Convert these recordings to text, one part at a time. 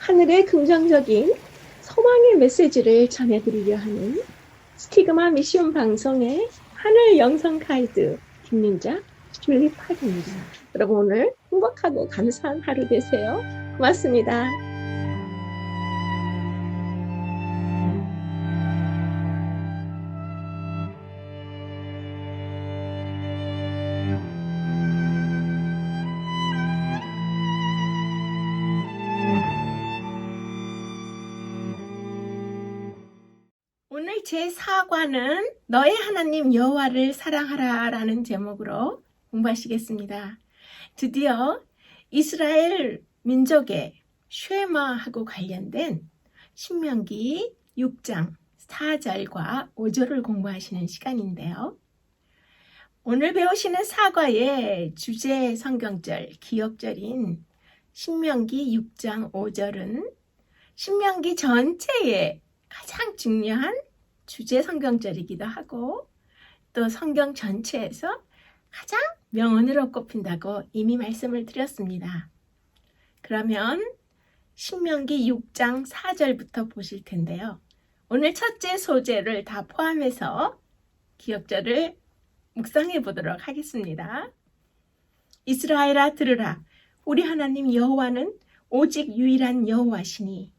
하늘의 긍정적인 소망의 메시지를 전해드리려 하는 스티그마 미션 방송의 하늘 영성 가이드 김민자 줄리팍입니다. 여러분 오늘 행복하고 감사한 하루 되세요. 고맙습니다. 오늘 제 4과는 너의 하나님 여호와를 사랑하라 라는 제목으로 공부하시겠습니다. 드디어 이스라엘 민족의 쉐마하고 관련된 신명기 6장 4절과 5절을 공부하시는 시간인데요. 오늘 배우시는 4과의 주제 성경절, 기억절인 신명기 6장 5절은 신명기 전체의 가장 중요한 주제 성경절이기도 하고 또 성경 전체에서 가장 명언으로 꼽힌다고 이미 말씀을 드렸습니다. 그러면 신명기 6장 4절부터 보실 텐데요. 오늘 첫째 소재를 다 포함해서 기억절을 묵상해 보도록 하겠습니다. 이스라엘아 들으라. 우리 하나님 여호와는 오직 유일한 여호와시니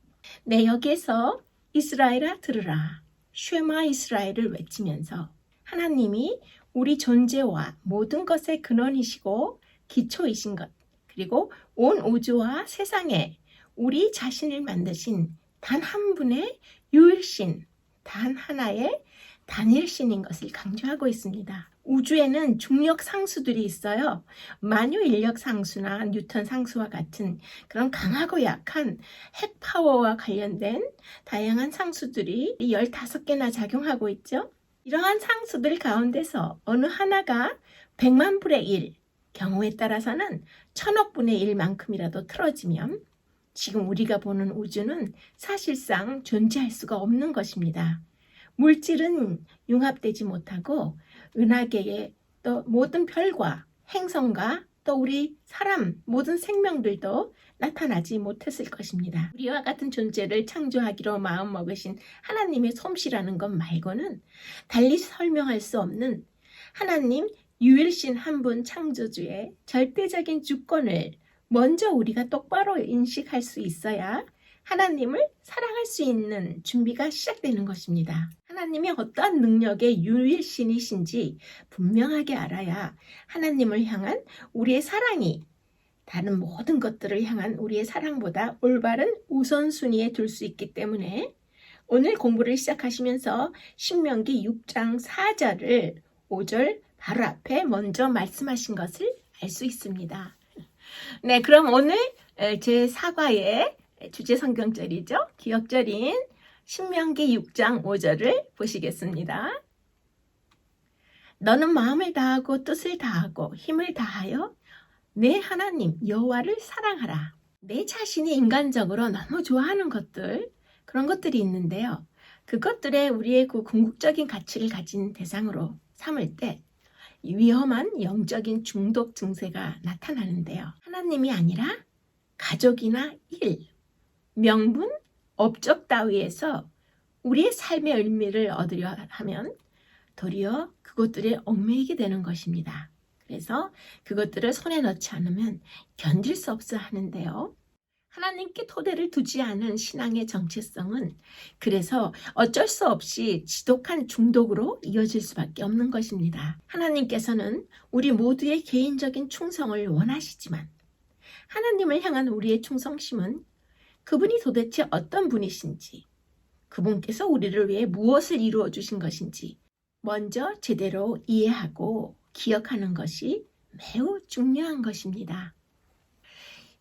내 여기에서 이스라엘아 들으라. 쉐마 이스라엘을 외치면서 하나님이 우리 존재와 모든 것의 근원이시고 기초이신 것, 그리고 온 우주와 세상에 우리 자신을 만드신 단 한 분의 유일신, 단 하나의 단일신인 것을 강조하고 있습니다. 우주에는 중력 상수들이 있어요. 만유 인력 상수나 뉴턴 상수와 같은 그런 강하고 약한 핵 파워와 관련된 다양한 상수들이 15개나 작용하고 있죠. 이러한 상수들 가운데서 어느 하나가 100만 분의 1, 경우에 따라서는 1000억 분의 1만큼이라도 틀어지면 지금 우리가 보는 우주는 사실상 존재할 수가 없는 것입니다. 물질은 융합되지 못하고 은하계의 또 모든 별과 행성과 또 우리 사람 모든 생명들도 나타나지 못했을 것입니다. 우리와 같은 존재를 창조하기로 마음먹으신 하나님의 솜씨라는 것 말고는 달리 설명할 수 없는 하나님 유일신 한 분 창조주의 절대적인 주권을 먼저 우리가 똑바로 인식할 수 있어야 하나님을 사랑할 수 있는 준비가 시작되는 것입니다. 하나님이 어떠한 능력의 유일신이신지 분명하게 알아야 하나님을 향한 우리의 사랑이 다른 모든 것들을 향한 우리의 사랑보다 올바른 우선순위에 둘 수 있기 때문에 오늘 공부를 시작하시면서 신명기 6장 4절을 5절 바로 앞에 먼저 말씀하신 것을 알 수 있습니다. 네, 그럼 오늘 제 4과의 주제 성경절이죠. 기억절인 신명기 6장 5절을 보시겠습니다. 너는 마음을 다하고 뜻을 다하고 힘을 다하여 내 하나님 여호와를 사랑하라. 내 자신이 인간적으로 너무 좋아하는 것들, 그런 것들이 있는데요. 그것들에 우리의 그 궁극적인 가치를 가진 대상으로 삼을 때 위험한 영적인 중독 증세가 나타나는데요. 하나님이 아니라 가족이나 일, 명분, 업적 따위에서 우리의 삶의 의미를 얻으려 하면 도리어 그것들에 얽매이게 되는 것입니다. 그래서 그것들을 손에 넣지 않으면 견딜 수 없어 하는데요. 하나님께 토대를 두지 않은 신앙의 정체성은 그래서 어쩔 수 없이 지독한 중독으로 이어질 수밖에 없는 것입니다. 하나님께서는 우리 모두의 개인적인 충성을 원하시지만 하나님을 향한 우리의 충성심은 그분이 도대체 어떤 분이신지, 그분께서 우리를 위해 무엇을 이루어 주신 것인지 먼저 제대로 이해하고 기억하는 것이 매우 중요한 것입니다.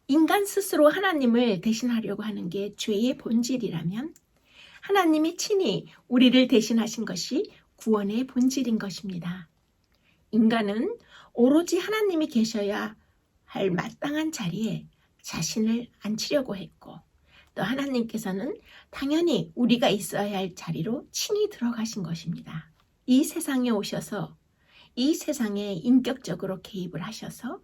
인간 스스로 하나님을 대신하려고 하는 게 죄의 본질이라면 하나님이 친히 우리를 대신하신 것이 구원의 본질인 것입니다. 인간은 오로지 하나님이 계셔야 할 마땅한 자리에 자신을 앉히려고 했고 또 하나님께서는 당연히 우리가 있어야 할 자리로 친히 들어가신 것입니다. 이 세상에 오셔서 이 세상에 인격적으로 개입을 하셔서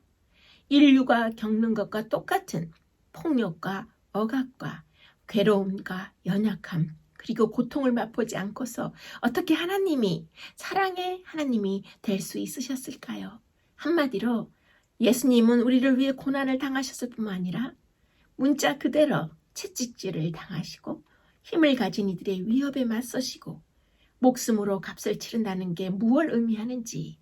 인류가 겪는 것과 똑같은 폭력과 억압과 괴로움과 연약함 그리고 고통을 맛보지 않고서 어떻게 하나님이 사랑의 하나님이 될 수 있으셨을까요? 한마디로 예수님은 우리를 위해 고난을 당하셨을 뿐만 아니라 문자 그대로 채찍질을 당하시고 힘을 가진 이들의 위협에 맞서시고 목숨으로 값을 치른다는 게 무엇을 의미하는지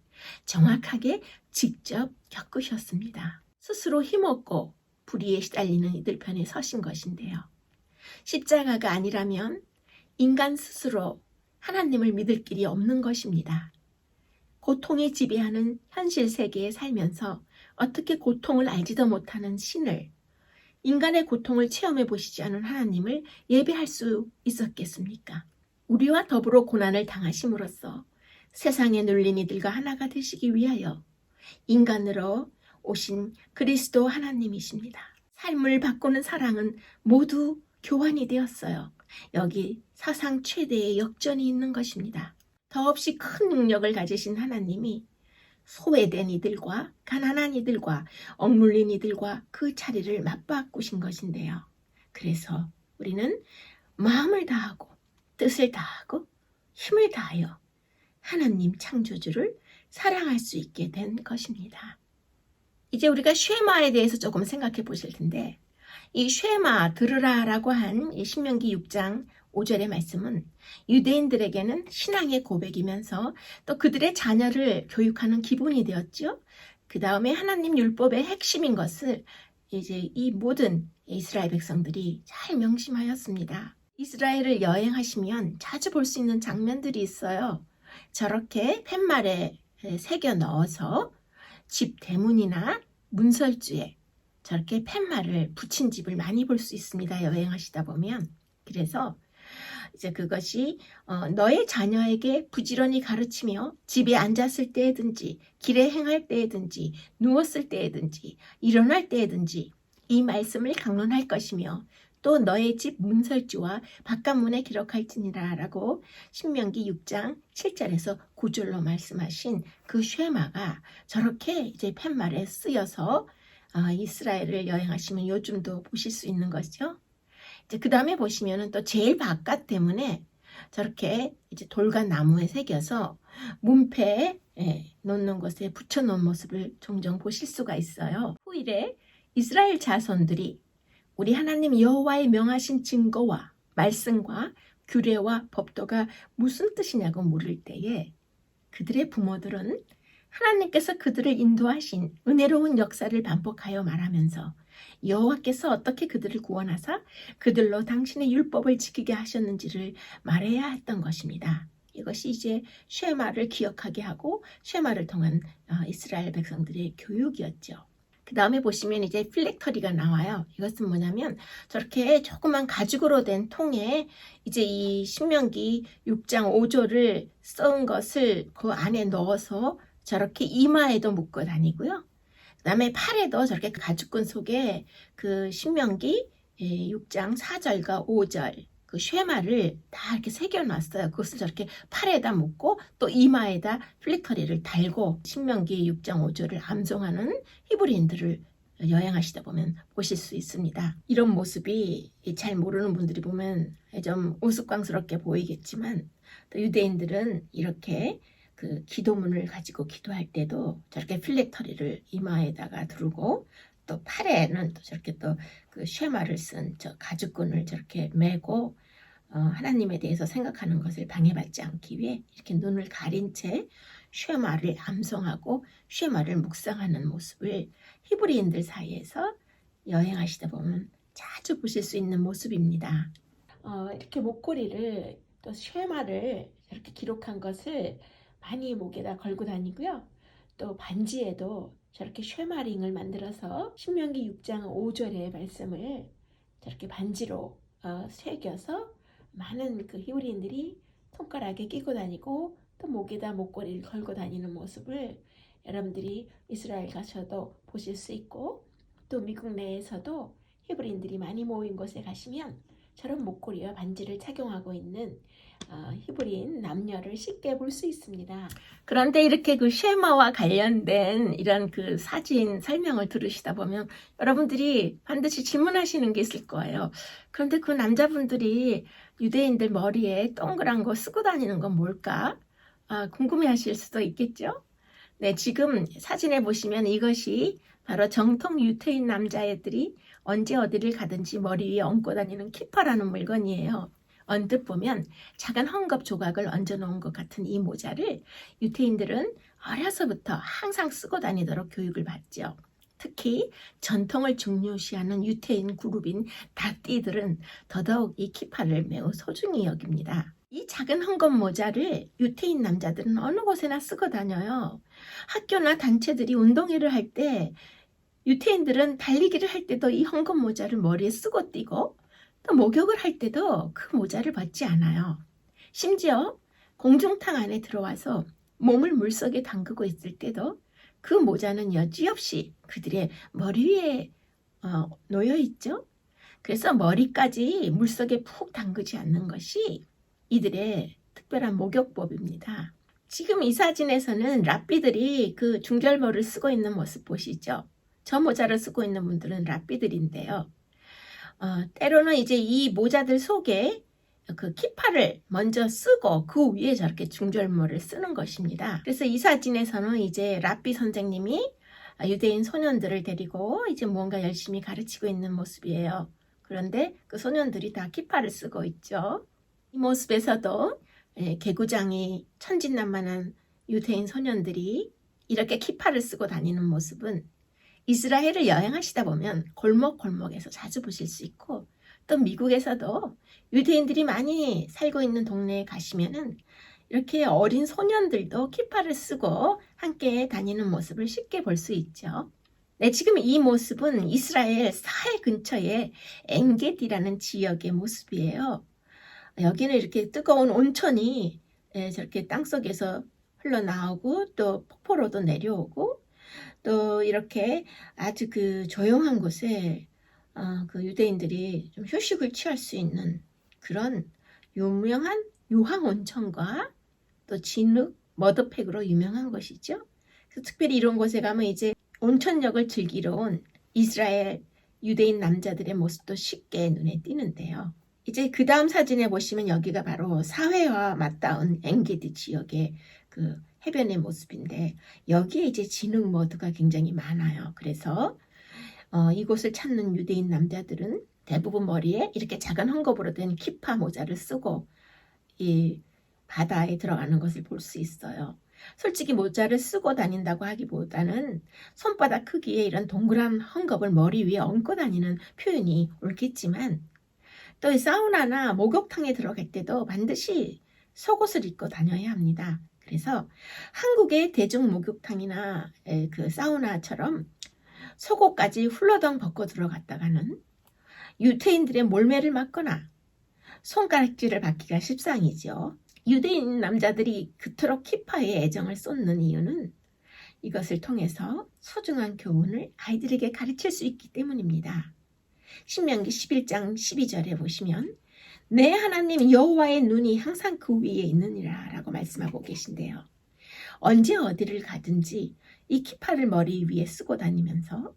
정확하게 직접 겪으셨습니다. 스스로 힘없고 불의에 시달리는 이들 편에 서신 것인데요. 십자가가 아니라면 인간 스스로 하나님을 믿을 길이 없는 것입니다. 고통이 지배하는 현실 세계에 살면서 어떻게 고통을 알지도 못하는 신을, 인간의 고통을 체험해 보시지 않은 하나님을 예배할 수 있었겠습니까? 우리와 더불어 고난을 당하심으로써 세상에 눌린 이들과 하나가 되시기 위하여 인간으로 오신 그리스도 하나님이십니다. 삶을 바꾸는 사랑은 모두 교환이 되었어요. 여기 사상 최대의 역전이 있는 것입니다. 더없이 큰 능력을 가지신 하나님이 소외된 이들과 가난한 이들과 억눌린 이들과 그 자리를 맞바꾸신 것인데요. 그래서 우리는 마음을 다하고 뜻을 다하고 힘을 다하여 하나님 창조주를 사랑할 수 있게 된 것입니다. 이제 우리가 쉐마에 대해서 조금 생각해 보실 텐데 이 쉐마 들으라라고 한 이 신명기 6장 5절의 말씀은 유대인들에게는 신앙의 고백이면서 또 그들의 자녀를 교육하는 기본이 되었죠. 그 다음에 하나님 율법의 핵심인 것을 이제 이 모든 이스라엘 백성들이 잘 명심하였습니다. 이스라엘을 여행하시면 자주 볼 수 있는 장면들이 있어요. 저렇게 팻말에 새겨 넣어서 집 대문이나 문설주에 저렇게 팻말을 붙인 집을 많이 볼 수 있습니다. 여행하시다 보면. 그래서 이제 그것이 너의 자녀에게 부지런히 가르치며 집에 앉았을 때든지 길에 행할 때든지 누웠을 때든지 일어날 때든지 이 말씀을 강론할 것이며 또 너의 집 문설주와 바깥문에 기록할지니라 라고 신명기 6장 7절에서 9절로 말씀하신 그 쉐마가 저렇게 이제 팻말에 쓰여서 이스라엘을 여행하시면 요즘도 보실 수 있는 것이죠. 이제 그 다음에 보시면은 또 제일 바깥 때문에 저렇게 이제 돌과 나무에 새겨서 문패에 놓는 것에 붙여놓은 모습을 종종 보실 수가 있어요. 후일에 이스라엘 자손들이 우리 하나님 여호와의 명하신 증거와 말씀과 규례와 법도가 무슨 뜻이냐고 물을 때에 그들의 부모들은 하나님께서 그들을 인도하신 은혜로운 역사를 반복하여 말하면서 여호와께서 어떻게 그들을 구원하사 그들로 당신의 율법을 지키게 하셨는지를 말해야 했던 것입니다. 이것이 이제 쉐마를 기억하게 하고 쉐마를 통한 이스라엘 백성들의 교육이었죠. 그 다음에 보시면 이제 필렉터리가 나와요. 이것은 뭐냐면 저렇게 조그만 가죽으로 된 통에 이제 이 신명기 6장 5절을 써온 것을 그 안에 넣어서 저렇게 이마에도 묶고 다니고요. 그 다음에 팔에도 저렇게 가죽끈 속에 그 신명기 6장 4절과 5절 그 쉐마를 다 이렇게 새겨놨어요. 그것을 저렇게 팔에다 묶고 또 이마에다 필렉터리를 달고 신명기 6장 5절을 암송하는 히브리인들을 여행하시다 보면 보실 수 있습니다. 이런 모습이 잘 모르는 분들이 보면 좀 우스꽝스럽게 보이겠지만 또 유대인들은 이렇게 그 기도문을 가지고 기도할 때도 저렇게 필렉터리를 이마에다가 두르고 또 팔에는 또 저렇게 또 그 쉐마를 쓴 저 가죽끈을 저렇게 메고 하나님에 대해서 생각하는 것을 방해받지 않기 위해 이렇게 눈을 가린 채 쉐마를 암송하고 쉐마를 묵상하는 모습을 히브리인들 사이에서 여행하시다 보면 자주 보실 수 있는 모습입니다. 이렇게 목걸이를 또 쉐마를 이렇게 기록한 것을 많이 목에다 걸고 다니고요. 또 반지에도 저렇게 쉐마링을 만들어서 신명기 6장 5절의 말씀을 저렇게 반지로 새겨서 많은 그 히브리인들이 손가락에 끼고 다니고 또 목에다 목걸이를 걸고 다니는 모습을 여러분들이 이스라엘 가셔도 보실 수 있고 또 미국 내에서도 히브리인들이 많이 모인 곳에 가시면 저런 목걸이와 반지를 착용하고 있는 히브리인 남녀를 쉽게 볼 수 있습니다. 그런데 이렇게 그 쉐마와 관련된 이런 그 사진 설명을 들으시다 보면 여러분들이 반드시 질문하시는 게 있을 거예요. 그런데 그 남자분들이 유대인들 머리에 동그란 거 쓰고 다니는 건 뭘까? 궁금해 하실 수도 있겠죠? 네, 지금 사진에 보시면 이것이 바로 정통 유태인 남자애들이 언제 어디를 가든지 머리 위에 얹고 다니는 키파라는 물건이에요. 언뜻 보면 작은 헝겊 조각을 얹어 놓은 것 같은 이 모자를 유태인들은 어려서부터 항상 쓰고 다니도록 교육을 받죠. 특히 전통을 중요시하는 유태인 그룹인 다띠들은 더더욱 이 키파를 매우 소중히 여깁니다. 이 작은 헝겊 모자를 유태인 남자들은 어느 곳에나 쓰고 다녀요. 학교나 단체들이 운동회를 할 때 유태인들은 달리기를 할 때도 이 헝겊 모자를 머리에 쓰고 뛰고 또 목욕을 할 때도 그 모자를 벗지 않아요. 심지어 공중탕 안에 들어와서 몸을 물속에 담그고 있을 때도 그 모자는 여지없이 그들의 머리 위에 놓여 있죠. 그래서 머리까지 물속에 푹 담그지 않는 것이 이들의 특별한 목욕법입니다. 지금 이 사진에서는 랍비들이 그 중절모를 쓰고 있는 모습 보시죠. 저 모자를 쓰고 있는 분들은 랍비들인데요. 때로는 이제 이 모자들 속에 그 키파를 먼저 쓰고 그 위에 저렇게 중절모를 쓰는 것입니다. 그래서 이 사진에서는 이제 랍비 선생님이 유대인 소년들을 데리고 이제 뭔가 열심히 가르치고 있는 모습이에요. 그런데 그 소년들이 다 키파를 쓰고 있죠. 이 모습에서도 개구장이 천진난만한 유대인 소년들이 이렇게 키파를 쓰고 다니는 모습은 이스라엘을 여행하시다 보면 골목골목에서 자주 보실 수 있고 또 미국에서도 유대인들이 많이 살고 있는 동네에 가시면은 이렇게 어린 소년들도 키파를 쓰고 함께 다니는 모습을 쉽게 볼 수 있죠. 네, 지금 이 모습은 이스라엘 사해 근처의 엔게디라는 지역의 모습이에요. 여기는 이렇게 뜨거운 온천이 저렇게 땅속에서 흘러나오고 또 폭포로도 내려오고 또 이렇게 아주 그 조용한 곳에 그 유대인들이 좀 휴식을 취할 수 있는 그런 유명한 유황 온천과 또 진흙 머드팩으로 유명한 것이죠. 그래서 특별히 이런 곳에 가면 이제 온천욕을 즐기러 온 이스라엘 유대인 남자들의 모습도 쉽게 눈에 띄는데요. 이제 그 다음 사진에 보시면 여기가 바로 사회와 맞닿은 엔게디 지역의 그 해변의 모습인데 여기에 이제 진흙 머드가 굉장히 많아요. 그래서 이곳을 찾는 유대인 남자들은 대부분 머리에 이렇게 작은 헝겊으로 된 키파 모자를 쓰고 이 바다에 들어가는 것을 볼 수 있어요. 솔직히 모자를 쓰고 다닌다고 하기보다는 손바닥 크기의 이런 동그란 헝겊을 머리 위에 얹고 다니는 표현이 옳겠지만 또 사우나나 목욕탕에 들어갈 때도 반드시 속옷을 입고 다녀야 합니다. 그래서 한국의 대중 목욕탕이나 그 사우나처럼 속옷까지 훌러덩 벗고 들어갔다가는 유태인들의 몰매를 맞거나 손가락질을 받기가 십상이죠. 유대인 남자들이 그토록 키파에 애정을 쏟는 이유는 이것을 통해서 소중한 교훈을 아이들에게 가르칠 수 있기 때문입니다. 신명기 11장 12절에 보시면 내 하나님 여호와의 눈이 항상 그 위에 있느니라 라고 말씀하고 계신데요. 언제 어디를 가든지 이 키파를 머리 위에 쓰고 다니면서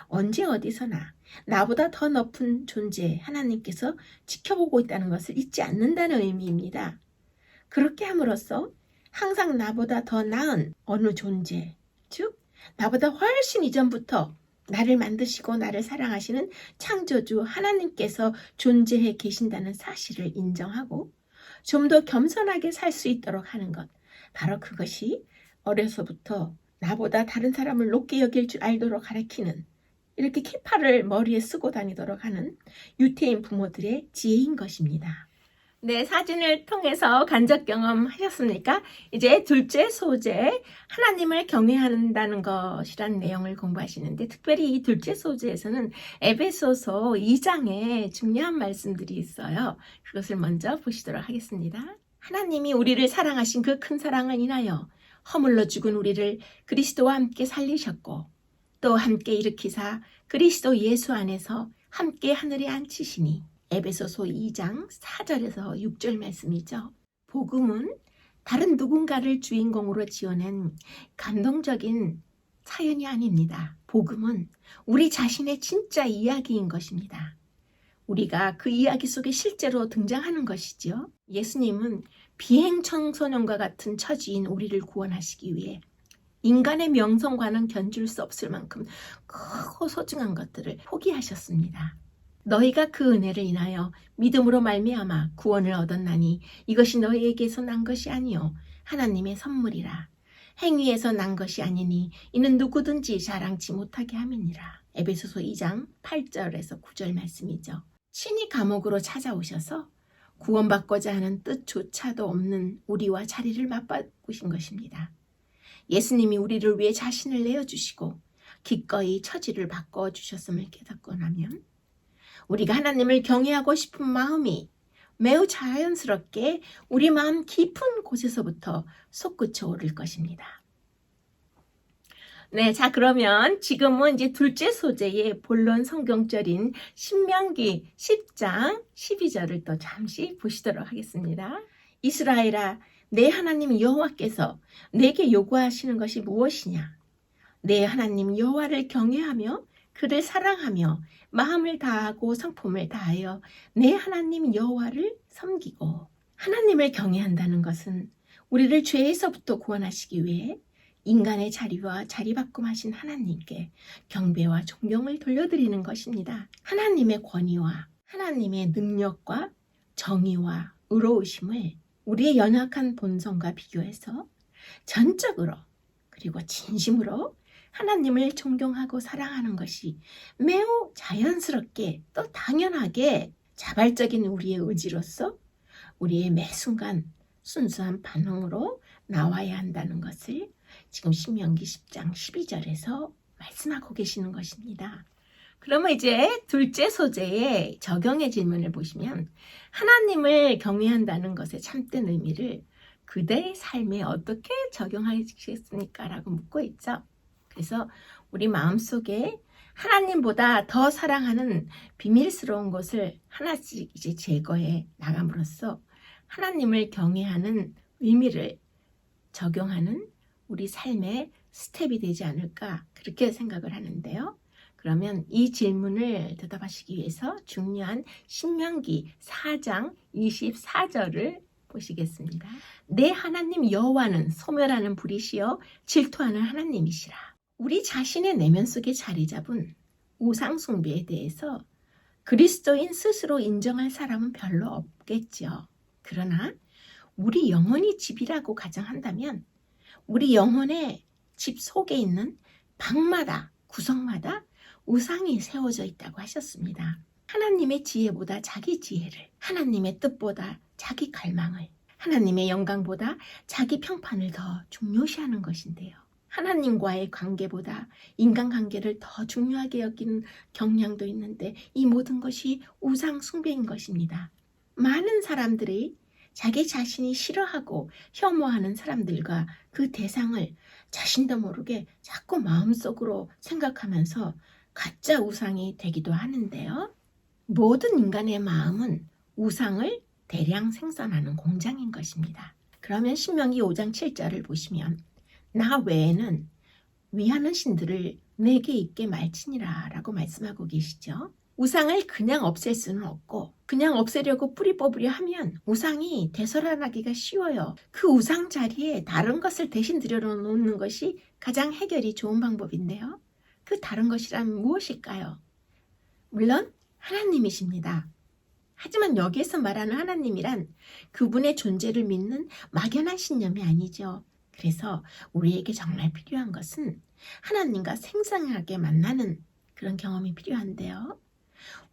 언제 어디서나 나보다 더 높은 존재 하나님께서 지켜보고 있다는 것을 잊지 않는다는 의미입니다. 그렇게 함으로써 항상 나보다 더 나은 어느 존재, 즉 나보다 훨씬 이전부터 나를 만드시고 나를 사랑하시는 창조주 하나님께서 존재해 계신다는 사실을 인정하고 좀 더 겸손하게 살 수 있도록 하는 것, 바로 그것이 어려서부터 나보다 다른 사람을 높게 여길 줄 알도록 가르치는 이렇게 키파를 머리에 쓰고 다니도록 하는 유태인 부모들의 지혜인 것입니다. 네, 사진을 통해서 간접 경험하셨습니까? 이제 둘째 소재, 하나님을 경외한다는 것이란 내용을 공부하시는데 특별히 이 둘째 소재에서는 에베소서 2장에 중요한 말씀들이 있어요. 그것을 먼저 보시도록 하겠습니다. 하나님이 우리를 사랑하신 그 큰 사랑을 인하여 허물러 죽은 우리를 그리스도와 함께 살리셨고 또 함께 일으키사 그리스도 예수 안에서 함께 하늘에 앉히시니 에베소서 2장 4절에서 6절 말씀이죠. 복음은 다른 누군가를 주인공으로 지어낸 감동적인 사연이 아닙니다. 복음은 우리 자신의 진짜 이야기인 것입니다. 우리가 그 이야기 속에 실제로 등장하는 것이지요. 예수님은 비행 청소년과 같은 처지인 우리를 구원하시기 위해 인간의 명성과는 견줄 수 없을 만큼 크고 소중한 것들을 포기하셨습니다. 너희가 그 은혜를 인하여 믿음으로 말미암아 구원을 얻었나니 이것이 너희에게서 난 것이 아니요 하나님의 선물이라. 행위에서 난 것이 아니니 이는 누구든지 자랑치 못하게 함이니라. 에베소서 2장 8절에서 9절 말씀이죠. 친히 감옥으로 찾아오셔서 구원받고자 하는 뜻조차도 없는 우리와 자리를 맞바꾸신 것입니다. 예수님이 우리를 위해 자신을 내어주시고 기꺼이 처지를 바꿔주셨음을 깨닫고 나면 우리가 하나님을 경외하고 싶은 마음이 매우 자연스럽게 우리 마음 깊은 곳에서부터 솟구쳐 오를 것입니다. 네, 자 그러면 지금은 이제 둘째 소재의 본론 성경절인 신명기 10장 12절을 또 잠시 보시도록 하겠습니다. 이스라엘아, 내 하나님 여호와께서 내게 요구하시는 것이 무엇이냐? 내 하나님 여호와를 경외하며 그를 사랑하며 마음을 다하고 성품을 다하여 내 하나님 여호와를 섬기고. 하나님을 경외한다는 것은 우리를 죄에서부터 구원하시기 위해 인간의 자리와 자리바꿈하신 하나님께 경배와 존경을 돌려드리는 것입니다. 하나님의 권위와 하나님의 능력과 정의와 의로우심을 우리의 연약한 본성과 비교해서 전적으로 그리고 진심으로 하나님을 존경하고 사랑하는 것이 매우 자연스럽게 또 당연하게 자발적인 우리의 의지로서 우리의 매 순간 순수한 반응으로 나와야 한다는 것을 지금 신명기 10장 12절에서 말씀하고 계시는 것입니다. 그러면 이제 둘째 소재의 적용의 질문을 보시면 하나님을 경외한다는 것의 참된 의미를 그대의 삶에 어떻게 적용하시겠습니까? 라고 묻고 있죠. 그래서 우리 마음속에 하나님보다 더 사랑하는 비밀스러운 것을 하나씩 이제 제거해 나감으로써 하나님을 경외하는 의미를 적용하는 우리 삶의 스텝이 되지 않을까 그렇게 생각을 하는데요. 그러면 이 질문을 대답하시기 위해서 중요한 신명기 4장 24절을 보시겠습니다. 내 하나님 여호와는 소멸하는 불이시여 질투하는 하나님이시라. 우리 자신의 내면 속에 자리 잡은 우상 숭배에 대해서 그리스도인 스스로 인정할 사람은 별로 없겠죠. 그러나 우리 영혼이 집이라고 가정한다면 우리 영혼의 집 속에 있는 방마다 구석마다 우상이 세워져 있다고 하셨습니다. 하나님의 지혜보다 자기 지혜를, 하나님의 뜻보다 자기 갈망을, 하나님의 영광보다 자기 평판을 더 중요시하는 것인데요. 하나님과의 관계보다 인간관계를 더 중요하게 여기는 경향도 있는데 이 모든 것이 우상 숭배인 것입니다. 많은 사람들이 자기 자신이 싫어하고 혐오하는 사람들과 그 대상을 자신도 모르게 자꾸 마음속으로 생각하면서 가짜 우상이 되기도 하는데요. 모든 인간의 마음은 우상을 대량 생산하는 공장인 것입니다. 그러면 신명기 5장 7절을 보시면 나 외에는 위하는 신들을 내게 있게 말지니라 라고 말씀하고 계시죠. 우상을 그냥 없앨 수는 없고 그냥 없애려고 뿌리 뽑으려 하면 우상이 되살아나기가 쉬워요. 그 우상 자리에 다른 것을 대신 들여놓는 것이 가장 해결이 좋은 방법인데요. 그 다른 것이란 무엇일까요? 물론 하나님이십니다. 하지만 여기에서 말하는 하나님이란 그분의 존재를 믿는 막연한 신념이 아니죠. 그래서 우리에게 정말 필요한 것은 하나님과 생생하게 만나는 그런 경험이 필요한데요.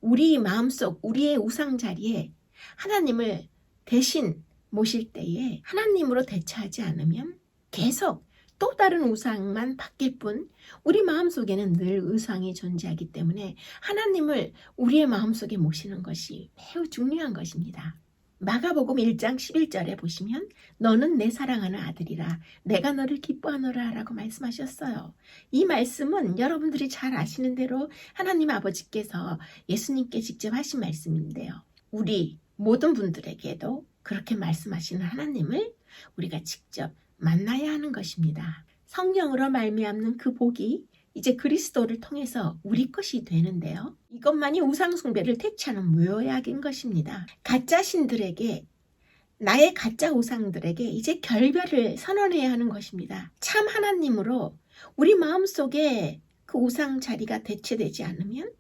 우리 마음속 우리의 우상 자리에 하나님을 대신 모실 때에 하나님으로 대처하지 않으면 계속 또 다른 우상만 바뀔 뿐 우리 마음속에는 늘 우상이 존재하기 때문에 하나님을 우리의 마음속에 모시는 것이 매우 중요한 것입니다. 마가복음 1장 11절에 보시면 너는 내 사랑하는 아들이라 내가 너를 기뻐하노라 라고 말씀하셨어요. 이 말씀은 여러분들이 잘 아시는 대로 하나님 아버지께서 예수님께 직접 하신 말씀인데요. 우리 모든 분들에게도 그렇게 말씀하시는 하나님을 우리가 직접 만나야 하는 것입니다. 성령으로 말미암는 그 복이 이제 그리스도를 통해서 우리 것이 되는데요. 이것만이 우상숭배를 퇴치하는 묘약인 것입니다. 가짜 신들에게, 나의 가짜 우상들에게 이제 결별을 선언해야 하는 것입니다. 참 하나님으로 우리 마음속에 그 우상 자리가 대체되지 않으면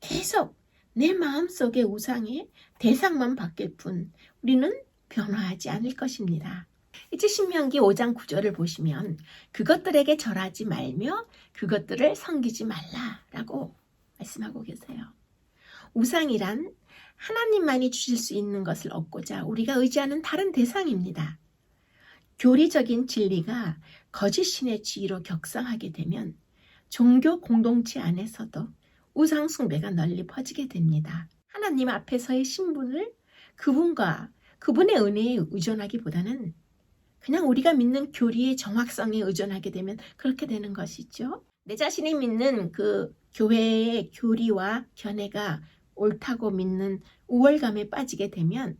계속 내 마음속의 우상의 대상만 바뀔 뿐 우리는 변화하지 않을 것입니다. 이제 신명기 5장 9절을 보시면 그것들에게 절하지 말며 그것들을 섬기지 말라라고 말씀하고 계세요. 우상이란 하나님만이 주실 수 있는 것을 얻고자 우리가 의지하는 다른 대상입니다. 교리적인 진리가 거짓 신의 지위로 격상하게 되면 종교 공동체 안에서도 우상 숭배가 널리 퍼지게 됩니다. 하나님 앞에서의 신분을 그분과 그분의 은혜에 의존하기보다는 그냥 우리가 믿는 교리의 정확성에 의존하게 되면 그렇게 되는 것이죠. 내 자신이 믿는 그 교회의 교리와 견해가 옳다고 믿는 우월감에 빠지게 되면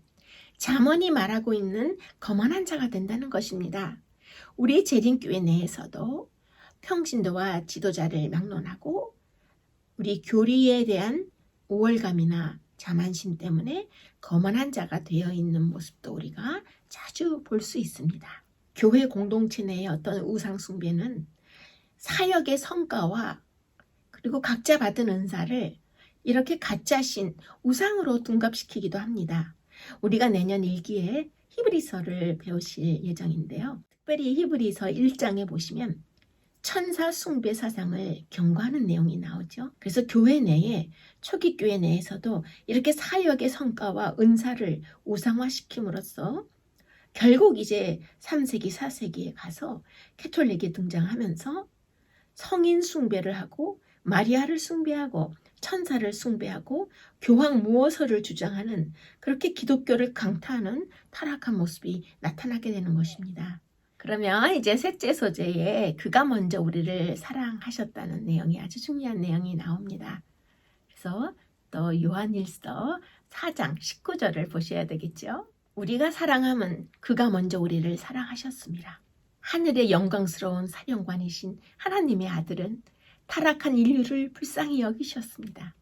잠언이 말하고 있는 거만한 자가 된다는 것입니다. 우리 재림교회 내에서도 평신도와 지도자를 막론하고 우리 교리에 대한 우월감이나 자만심 때문에 거만한 자가 되어 있는 모습도 우리가 자주 볼 수 있습니다. 교회 공동체 내의 어떤 우상 숭배는 사역의 성과와 그리고 각자 받은 은사를 이렇게 가짜신 우상으로 둔갑시키기도 합니다. 우리가 내년 1기에 히브리서를 배우실 예정인데요. 특별히 히브리서 1장에 보시면 천사 숭배 사상을 경고하는 내용이 나오죠. 그래서 교회 내에, 초기 교회 내에서도 이렇게 사역의 성과와 은사를 우상화시킴으로써 결국 이제 3세기, 4세기에 가서 캐톨릭이 등장하면서 성인 숭배를 하고 마리아를 숭배하고 천사를 숭배하고 교황 무호서를 주장하는, 그렇게 기독교를 강타하는 타락한 모습이 나타나게 되는 것입니다. 그러면 이제 셋째 소재에 그가 먼저 우리를 사랑하셨다는 내용이 아주 중요한 내용이 나옵니다. 그래서 또 요한일서 4장 19절을 보셔야 되겠죠. 우리가 사랑함은 그가 먼저 우리를 사랑하셨습니다. 하늘의 영광스러운 사령관이신 하나님의 아들은 타락한 인류를 불쌍히 여기셨습니다.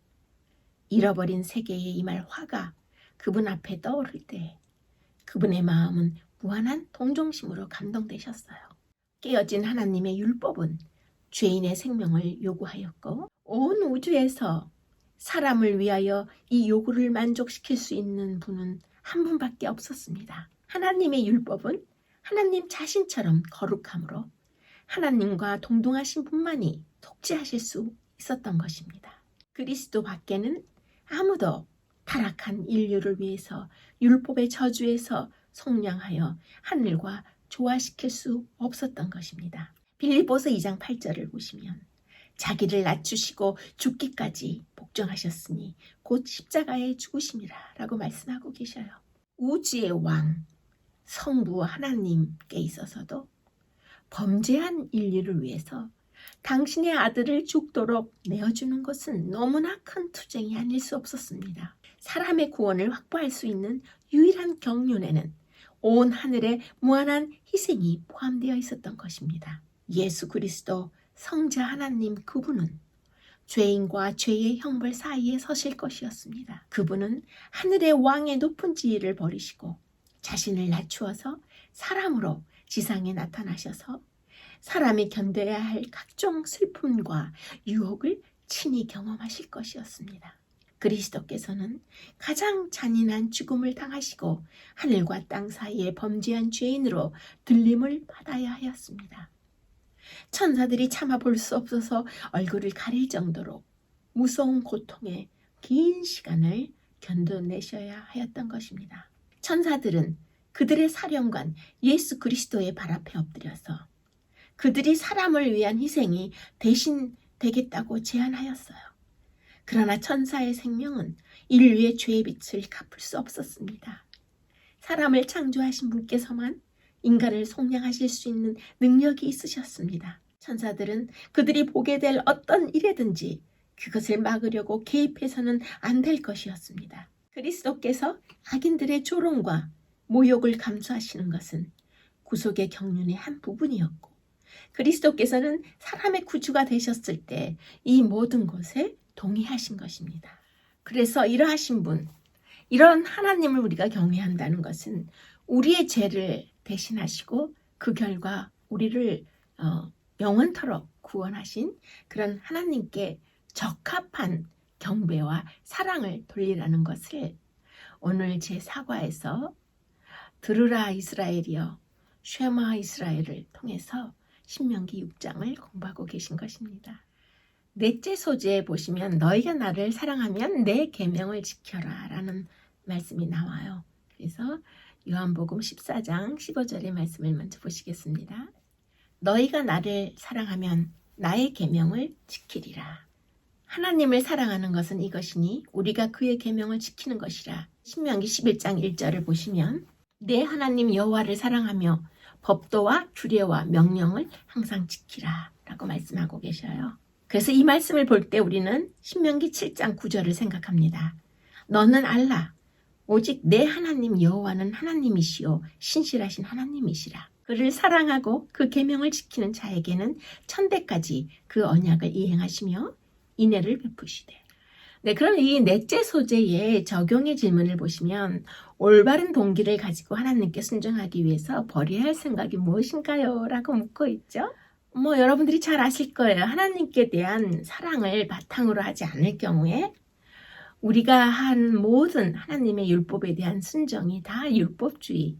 잃어버린 세계에 임할 화가 그분 앞에 떠오를 때 그분의 마음은 무한한 동정심으로 감동되셨어요. 깨어진 하나님의 율법은 죄인의 생명을 요구하였고 온 우주에서 사람을 위하여 이 요구를 만족시킬 수 있는 분은 한 분밖에 없었습니다. 하나님의 율법은 하나님 자신처럼 거룩함으로 하나님과 동등하신 분만이 통치하실 수 있었던 것입니다. 그리스도 밖에는 아무도 타락한 인류를 위해서 율법의 저주에서 속량하여 하늘과 조화시킬 수 없었던 것입니다. 빌립보서 2장 8절을 보시면 자기를 낮추시고 죽기까지 복종하셨으니 곧 십자가에 죽으심이라 라고 말씀하고 계셔요. 우주의 왕, 성부 하나님께 있어서도 범죄한 인류를 위해서 당신의 아들을 죽도록 내어주는 것은 너무나 큰 투쟁이 아닐 수 없었습니다. 사람의 구원을 확보할 수 있는 유일한 경륜에는 온 하늘의 무한한 희생이 포함되어 있었던 것입니다. 예수 그리스도 성자 하나님 그분은 죄인과 죄의 형벌 사이에 서실 것이었습니다. 그분은 하늘의 왕의 높은 지위를 버리시고 자신을 낮추어서 사람으로 지상에 나타나셔서 사람이 견뎌야 할 각종 슬픔과 유혹을 친히 경험하실 것이었습니다. 그리스도께서는 가장 잔인한 죽음을 당하시고 하늘과 땅 사이에 범죄한 죄인으로 들림을 받아야 하였습니다. 천사들이 참아 볼 수 없어서 얼굴을 가릴 정도로 무서운 고통에 긴 시간을 견뎌내셔야 하였던 것입니다. 천사들은 그들의 사령관 예수 그리스도의 발 앞에 엎드려서 그들이 사람을 위한 희생이 대신 되겠다고 제안하였어요. 그러나 천사의 생명은 인류의 죄의 빛을 갚을 수 없었습니다. 사람을 창조하신 분께서만 인간을 속량하실 수 있는 능력이 있으셨습니다. 천사들은 그들이 보게 될 어떤 일에든지 그것을 막으려고 개입해서는 안 될 것이었습니다. 그리스도께서 악인들의 조롱과 모욕을 감수하시는 것은 구속의 경륜의 한 부분이었고, 그리스도께서는 사람의 구주가 되셨을 때 이 모든 것에 동의하신 것입니다. 그래서 이러하신 분, 이런 하나님을 우리가 경외한다는 것은 우리의 죄를 대신하시고 그 결과 우리를 영원토록 구원하신 그런 하나님께 적합한 경배와 사랑을 돌리라는 것을 오늘 제 사과에서 들으라 이스라엘이여 쉐마 이스라엘을 통해서 신명기 6장을 공부하고 계신 것입니다. 넷째 소재에 보시면 너희가 나를 사랑하면 내 계명을 지켜라 라는 말씀이 나와요. 그래서 요한복음 14장 15절의 말씀을 먼저 보시겠습니다. 너희가 나를 사랑하면 나의 계명을 지키리라. 하나님을 사랑하는 것은 이것이니 우리가 그의 계명을 지키는 것이라. 신명기 11장 1절을 보시면 내 하나님 여호와를 사랑하며 법도와 규례와 명령을 항상 지키라 라고 말씀하고 계셔요. 그래서 이 말씀을 볼 때 우리는 신명기 7장 9절을 생각합니다. 너는 알라 오직 내 하나님 여호와는 하나님이시요 신실하신 하나님이시라. 그를 사랑하고 그 계명을 지키는 자에게는 천대까지 그 언약을 이행하시며 인애를 베푸시되. 네, 그럼 이 넷째 소재의 적용의 질문을 보시면 올바른 동기를 가지고 하나님께 순종하기 위해서 버려야 할 생각이 무엇인가요? 라고 묻고 있죠. 여러분들이 잘 아실 거예요. 하나님께 대한 사랑을 바탕으로 하지 않을 경우에 우리가 한 모든 하나님의 율법에 대한 순종이 다 율법주의,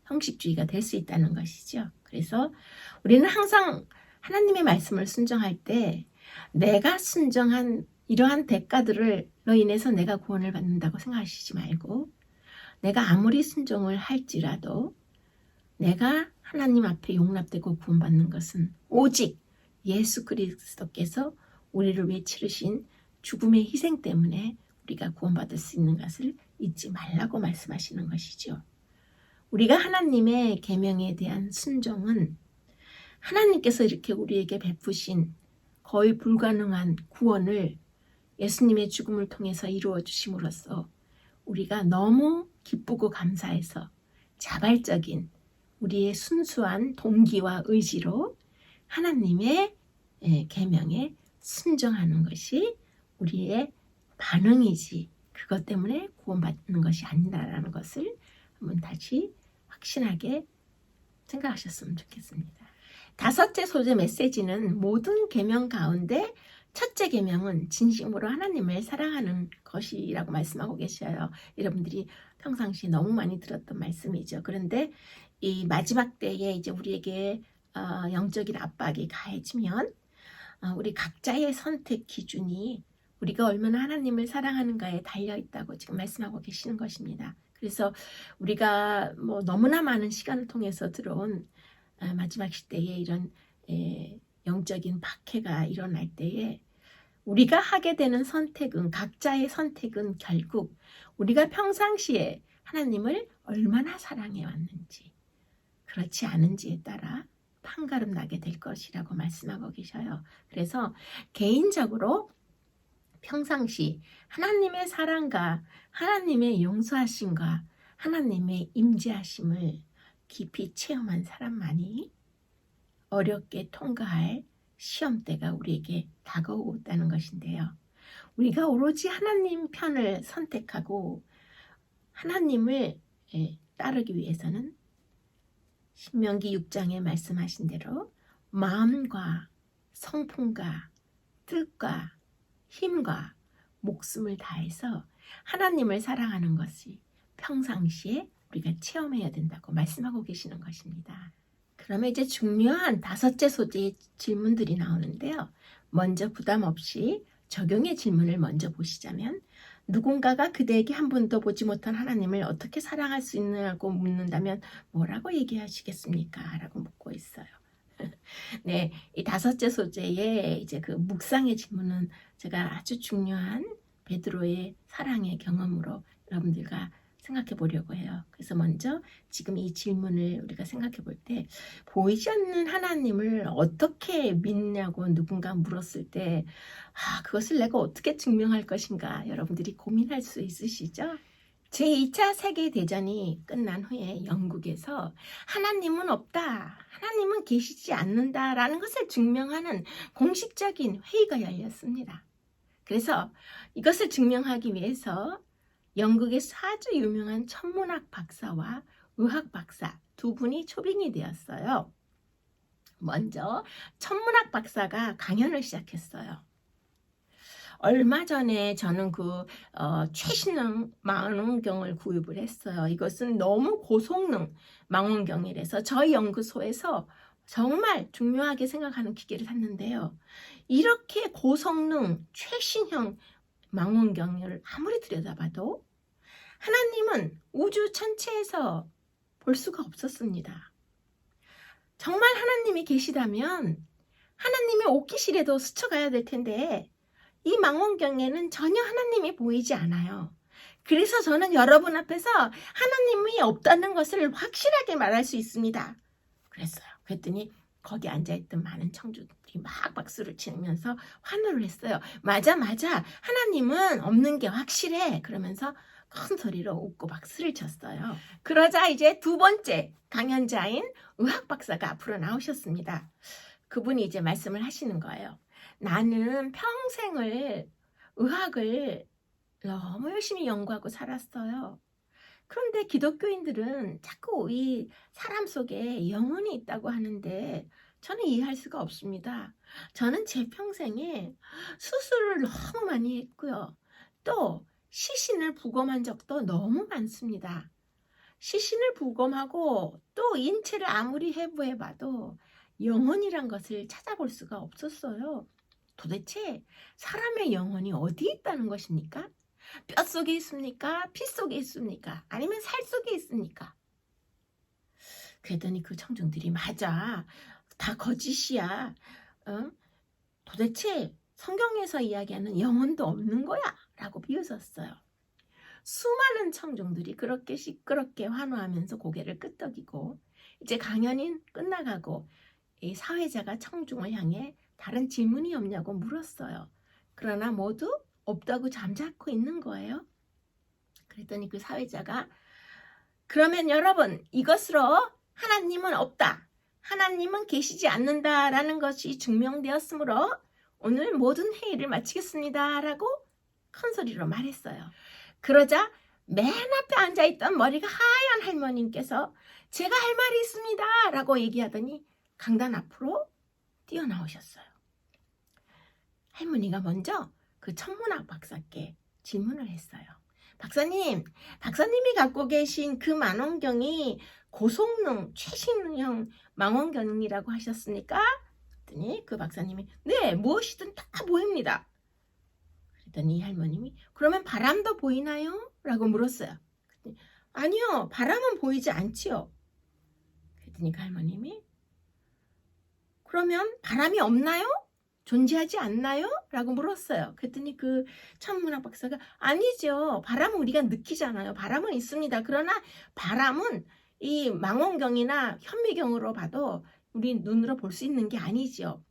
형식주의가 될 수 있다는 것이죠. 그래서 우리는 항상 하나님의 말씀을 순종할 때 내가 순종한 이러한 대가들로 인해서 내가 구원을 받는다고 생각하시지 말고 내가 아무리 순종을 할지라도 내가 하나님 앞에 용납되고 구원받는 것은 오직 예수 그리스도께서 우리를 위해 치르신 죽음의 희생 때문에 우리가 구원받을 수 있는 것을 잊지 말라고 말씀하시는 것이죠. 우리가 하나님의 계명에 대한 순종은 하나님께서 이렇게 우리에게 베푸신 거의 불가능한 구원을 예수님의 죽음을 통해서 이루어 주심으로써 우리가 너무 기쁘고 감사해서 자발적인 우리의 순수한 동기와 의지로 하나님의 계명에 순종하는 것이 우리의 반응이지 그것 때문에 구원받는 것이 아니라는 것을 한번 다시 확신하게 생각하셨으면 좋겠습니다. 다섯째 소재 메시지는 모든 계명 가운데 첫째 계명은 진심으로 하나님을 사랑하는 것이라고 말씀하고 계셔요. 여러분들이 평상시에 너무 많이 들었던 말씀이죠. 그런데 이 마지막 때에 이제 우리에게 영적인 압박이 가해지면 우리 각자의 선택 기준이 우리가 얼마나 하나님을 사랑하는가에 달려있다고 지금 말씀하고 계시는 것입니다. 그래서 우리가 너무나 많은 시간을 통해서 들어온 마지막 시대에 이런 영적인 박해가 일어날 때에 우리가 하게 되는 선택은 각자의 선택은 결국 우리가 평상시에 하나님을 얼마나 사랑해 왔는지 그렇지 않은지에 따라 판가름 나게 될 것이라고 말씀하고 계셔요. 그래서 개인적으로 평상시 하나님의 사랑과 하나님의 용서하심과 하나님의 임재하심을 깊이 체험한 사람만이 어렵게 통과할 시험대가 우리에게 다가오고 있다는 것인데요. 우리가 오로지 하나님 편을 선택하고 하나님을 따르기 위해서는 신명기 6장에 말씀하신 대로 마음과 성품과 뜻과 힘과 목숨을 다해서 하나님을 사랑하는 것이 평상시에 우리가 체험해야 된다고 말씀하고 계시는 것입니다. 그러면 이제 중요한 다섯째 소재의 질문들이 나오는데요. 먼저 부담 없이 적용의 질문을 먼저 보시자면 누군가가 그대에게 한 번도 보지 못한 하나님을 어떻게 사랑할 수 있느냐고 묻는다면 뭐라고 얘기하시겠습니까? 라고 묻고 있어요. 네, 이 다섯째 소재의 이제 그 묵상의 질문은 제가 아주 중요한 베드로의 사랑의 경험으로 여러분들과 생각해 보려고 해요. 그래서 먼저 지금 이 질문을 우리가 생각해 볼 때 보이지 않는 하나님을 어떻게 믿냐고 누군가 물었을 때 그것을 내가 어떻게 증명할 것인가 여러분들이 고민할 수 있으시죠? 제2차 세계대전이 끝난 후에 영국에서 하나님은 없다, 하나님은 계시지 않는다라는 것을 증명하는 공식적인 회의가 열렸습니다. 그래서 이것을 증명하기 위해서 영국의 아주 유명한 천문학 박사와 의학 박사 두 분이 초빙이 되었어요. 먼저 천문학 박사가 강연을 시작했어요. 얼마 전에 저는 최신형 망원경을 구입을 했어요. 이것은 너무 고성능 망원경이라서 저희 연구소에서 정말 중요하게 생각하는 기계를 샀는데요. 이렇게 고성능 최신형 망원경을 아무리 들여다봐도 하나님은 우주 전체에서 볼 수가 없었습니다. 정말 하나님이 계시다면 하나님의 옥기실에도 스쳐가야 될 텐데 이 망원경에는 전혀 하나님이 보이지 않아요. 그래서 저는 여러분 앞에서 하나님이 없다는 것을 확실하게 말할 수 있습니다. 그랬어요. 그랬더니 거기 앉아있던 많은 청중들이 막 박수를 치면서 환호를 했어요. 맞아. 하나님은 없는 게 확실해. 그러면서 큰 소리로 웃고 박수를 쳤어요. 그러자 이제 두 번째 강연자인 의학 박사가 앞으로 나오셨습니다. 그분이 이제 말씀을 하시는 거예요. 나는 평생을 의학을 너무 열심히 연구하고 살았어요. 그런데 기독교인들은 자꾸 이 사람 속에 영혼이 있다고 하는데 저는 이해할 수가 없습니다. 저는 제 평생에 수술을 너무 많이 했고요. 또 시신을 부검한 적도 너무 많습니다. 시신을 부검하고 또 인체를 아무리 해부해봐도 영혼이란 것을 찾아볼 수가 없었어요. 도대체 사람의 영혼이 어디 있다는 것입니까? 뼈 속에 있습니까? 피 속에 있습니까? 아니면 살 속에 있습니까? 그랬더니 그 청중들이 맞아. 다 거짓이야. 도대체 성경에서 이야기하는 영혼도 없는 거야. 라고 비웃었어요. 수많은 청중들이 그렇게 시끄럽게 환호하면서 고개를 끄덕이고 이제 강연이 끝나가고 이 사회자가 청중을 향해 다른 질문이 없냐고 물었어요. 그러나 모두 없다고 잠자코 있는 거예요. 그랬더니 그 사회자가 그러면 여러분 이것으로 하나님은 없다, 하나님은 계시지 않는다라는 것이 증명되었으므로 오늘 모든 회의를 마치겠습니다 라고 큰 소리로 말했어요. 그러자 맨 앞에 앉아있던 머리가 하얀 할머님께서 제가 할 말이 있습니다 라고 얘기하더니 강단 앞으로 뛰어나오셨어요. 할머니가 먼저 그 천문학 박사께 질문을 했어요. 박사님이 갖고 계신 그 망원경이 고성능 최신형 망원경이라고 하셨습니까? 그랬더니 그 박사님이 네, 무엇이든 다 보입니다. 그랬더니 이 할머님이 그러면 바람도 보이나요? 라고 물었어요. 그랬더니 아니요, 바람은 보이지 않지요. 그랬더니 그 할머님이 그러면 바람이 없나요? 존재하지 않나요? 라고 물었어요. 그랬더니 그 천문학 박사가 아니죠. 바람은 우리가 느끼잖아요. 바람은 있습니다. 그러나 바람은 이 망원경이나 현미경으로 봐도 우리 눈으로 볼 수 있는 게 아니죠.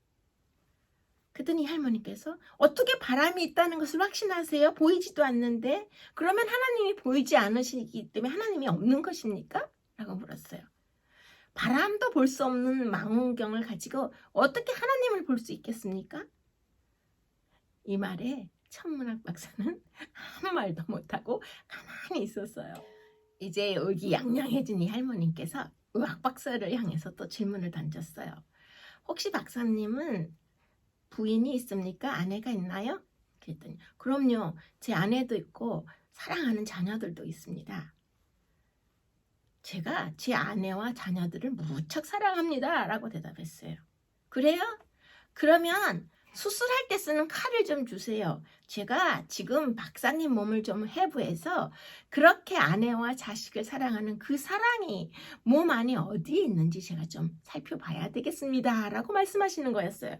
그랬더니 할머니께서 어떻게 바람이 있다는 것을 확신하세요? 보이지도 않는데 그러면 하나님이 보이지 않으시기 때문에 하나님이 없는 것입니까? 라고 물었어요. 바람도 볼 수 없는 망원경을 가지고 어떻게 하나님을 볼 수 있겠습니까? 이 말에 천문학 박사는 아무 말도 못하고 가만히 있었어요. 이제 의기양양해진 이 할머님께서 의학 박사를 향해서 또 질문을 던졌어요. 혹시 박사님은 부인이 있습니까? 아내가 있나요? 그랬더니 그럼요. 제 아내도 있고 사랑하는 자녀들도 있습니다. 제가 제 아내와 자녀들을 무척 사랑합니다. 라고 대답했어요. 그래요? 그러면 수술할 때 쓰는 칼을 좀 주세요. 제가 지금 박사님 몸을 좀 해부해서 그렇게 아내와 자식을 사랑하는 그 사랑이 몸 안에 어디에 있는지 제가 좀 살펴봐야 되겠습니다. 라고 말씀하시는 거였어요.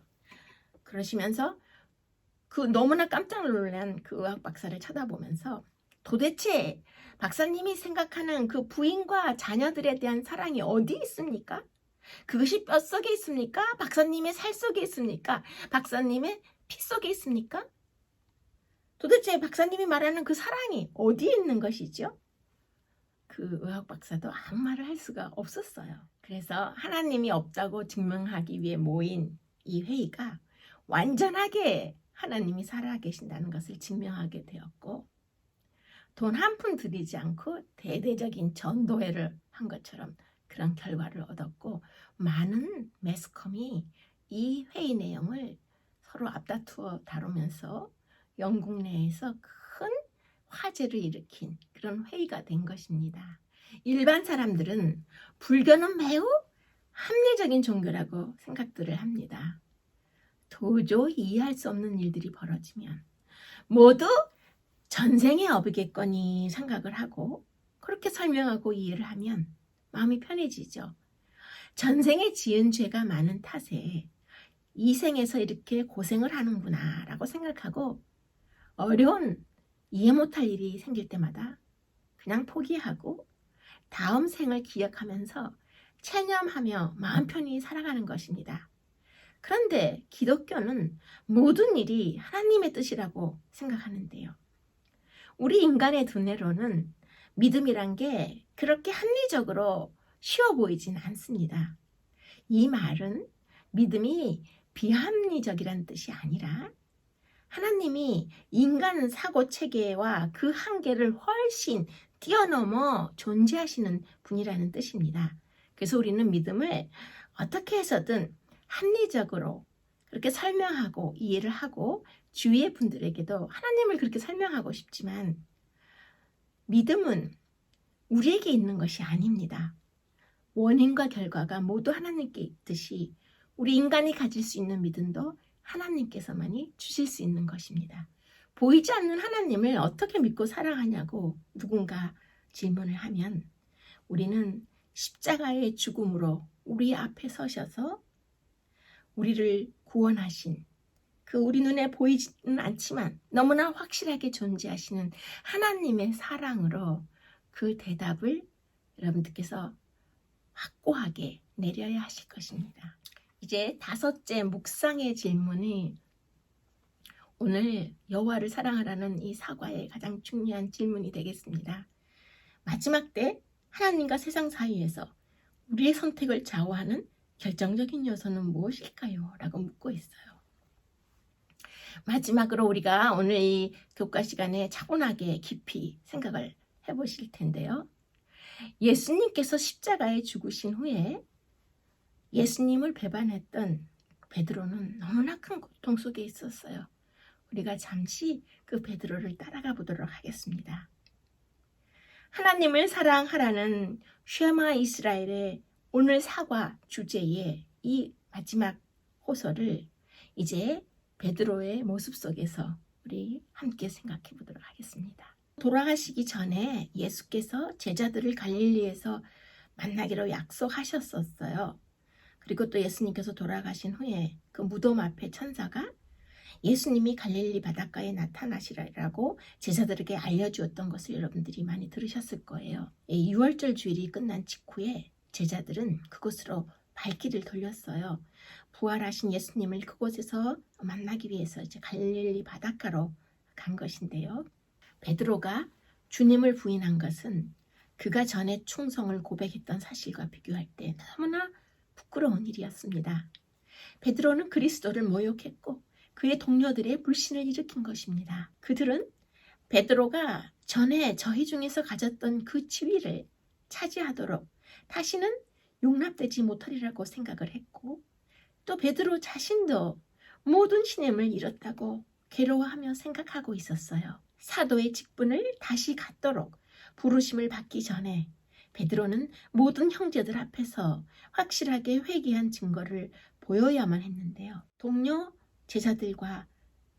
그러시면서 그 너무나 깜짝 놀란 그 의학 박사를 쳐다보면서 도대체 박사님이 생각하는 그 부인과 자녀들에 대한 사랑이 어디 있습니까? 그것이 뼛속에 있습니까? 박사님의 살 속에 있습니까? 박사님의 피 속에 있습니까? 도대체 박사님이 말하는 그 사랑이 어디에 있는 것이죠? 그 의학 박사도 아무 말을 할 수가 없었어요. 그래서 하나님이 없다고 증명하기 위해 모인 이 회의가 완전하게 하나님이 살아계신다는 것을 증명하게 되었고, 돈 한 푼 들이지 않고 대대적인 전도회를 한 것처럼 그런 결과를 얻었고, 많은 매스컴이 이 회의 내용을 서로 앞다투어 다루면서 영국 내에서 큰 화제를 일으킨 그런 회의가 된 것입니다. 일반 사람들은 불교는 매우 합리적인 종교라고 생각들을 합니다. 도저히 이해할 수 없는 일들이 벌어지면 모두 전생에 업이겠거니 생각을 하고, 그렇게 설명하고 이해를 하면 마음이 편해지죠. 전생에 지은 죄가 많은 탓에 이 생에서 이렇게 고생을 하는구나 라고 생각하고, 어려운 이해 못할 일이 생길 때마다 그냥 포기하고 다음 생을 기억하면서 체념하며 마음 편히 살아가는 것입니다. 그런데 기독교는 모든 일이 하나님의 뜻이라고 생각하는데요. 우리 인간의 두뇌로는 믿음이란 게 그렇게 합리적으로 쉬워 보이진 않습니다. 이 말은 믿음이 비합리적이라는 뜻이 아니라 하나님이 인간 사고 체계와 그 한계를 훨씬 뛰어넘어 존재하시는 분이라는 뜻입니다. 그래서 우리는 믿음을 어떻게 해서든 합리적으로 그렇게 설명하고 이해를 하고, 주위의 분들에게도 하나님을 그렇게 설명하고 싶지만, 믿음은 우리에게 있는 것이 아닙니다. 원인과 결과가 모두 하나님께 있듯이 우리 인간이 가질 수 있는 믿음도 하나님께서만이 주실 수 있는 것입니다. 보이지 않는 하나님을 어떻게 믿고 사랑하냐고 누군가 질문을 하면, 우리는 십자가의 죽음으로 우리 앞에 서셔서 우리를 구원하신 그 우리 눈에 보이지는 않지만 너무나 확실하게 존재하시는 하나님의 사랑으로 그 대답을 여러분들께서 확고하게 내려야 하실 것입니다. 이제 5째 묵상의 질문이 오늘 여호와를 사랑하라는 이 사과의 가장 중요한 질문이 되겠습니다. 마지막 때 하나님과 세상 사이에서 우리의 선택을 좌우하는 결정적인 요소는 무엇일까요? 라고 묻고 있어요. 마지막으로 우리가 오늘 이 교과 시간에 차분하게 깊이 생각을 해보실 텐데요. 예수님께서 십자가에 죽으신 후에 예수님을 배반했던 베드로는 너무나 큰 고통 속에 있었어요. 우리가 잠시 그 베드로를 따라가 보도록 하겠습니다. 하나님을 사랑하라는 쉐마 이스라엘의 오늘 사과 주제의 이 마지막 호소를 이제 베드로의 모습 속에서 우리 함께 생각해 보도록 하겠습니다. 돌아가시기 전에 예수께서 제자들을 갈릴리에서 만나기로 약속하셨었어요. 그리고 또 예수님께서 돌아가신 후에 그 무덤 앞에 천사가 예수님이 갈릴리 바닷가에 나타나시라고 제자들에게 알려주었던 것을 여러분들이 많이 들으셨을 거예요. 6월절 주일이 끝난 직후에 제자들은 그곳으로 발길을 돌렸어요. 부활하신 예수님을 그곳에서 만나기 위해서 이제 갈릴리 바닷가로 간 것인데요. 베드로가 주님을 부인한 것은 그가 전에 충성을 고백했던 사실과 비교할 때 너무나 부끄러운 일이었습니다. 베드로는 그리스도를 모욕했고 그의 동료들의 불신을 일으킨 것입니다. 그들은 베드로가 전에 저희 중에서 가졌던 그 지위를 차지하도록 다시는 용납되지 못하리라고 생각을 했고, 또 베드로 자신도 모든 신임을 잃었다고 괴로워하며 생각하고 있었어요. 사도의 직분을 다시 갖도록 부르심을 받기 전에 베드로는 모든 형제들 앞에서 확실하게 회개한 증거를 보여야만 했는데요. 동료 제자들과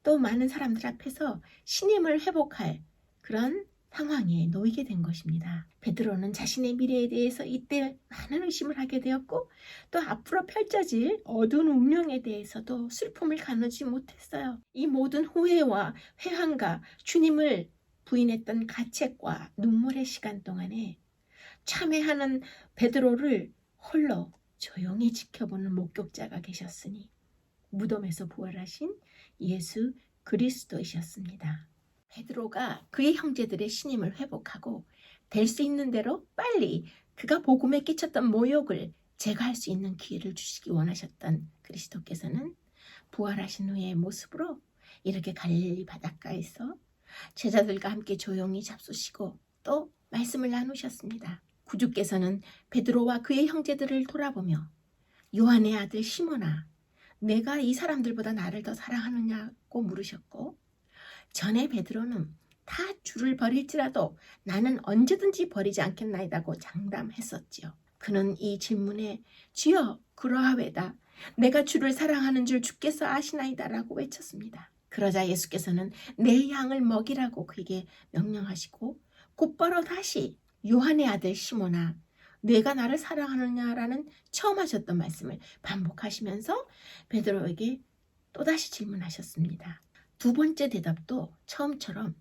또 많은 사람들 앞에서 신임을 회복할 그런 상황에 놓이게 된 것입니다. 베드로는 자신의 미래에 대해서 이때 많은 의심을 하게 되었고, 또 앞으로 펼쳐질 어두운 운명에 대해서도 슬픔을 가누지 못했어요. 이 모든 후회와 회한과 주님을 부인했던 가책과 눈물의 시간 동안에 참회하는 베드로를 홀로 조용히 지켜보는 목격자가 계셨으니 무덤에서 부활하신 예수 그리스도이셨습니다. 베드로가 그의 형제들의 신임을 회복하고 될 수 있는 대로 빨리 그가 복음에 끼쳤던 모욕을 제거할 수 있는 기회를 주시기 원하셨던 그리스도께서는 부활하신 후의 모습으로 이렇게 갈릴리 바닷가에서 제자들과 함께 조용히 잡수시고 또 말씀을 나누셨습니다. 구주께서는 베드로와 그의 형제들을 돌아보며 요한의 아들 시몬아, 내가 이 사람들보다 나를 더 사랑하느냐고 물으셨고, 전에 베드로는 다 주를 버릴지라도 나는 언제든지 버리지 않겠나이다고 장담했었지요. 그는 이 질문에 주여 그러하외다, 내가 주를 사랑하는 줄 주께서 아시나이다라고 외쳤습니다. 그러자 예수께서는 내 양을 먹이라고 그에게 명령하시고 곧바로 다시 요한의 아들 시몬아, 내가 나를 사랑하느냐라는 처음 하셨던 말씀을 반복하시면서 베드로에게 또다시 질문하셨습니다. 두 번째 대답도 처음처럼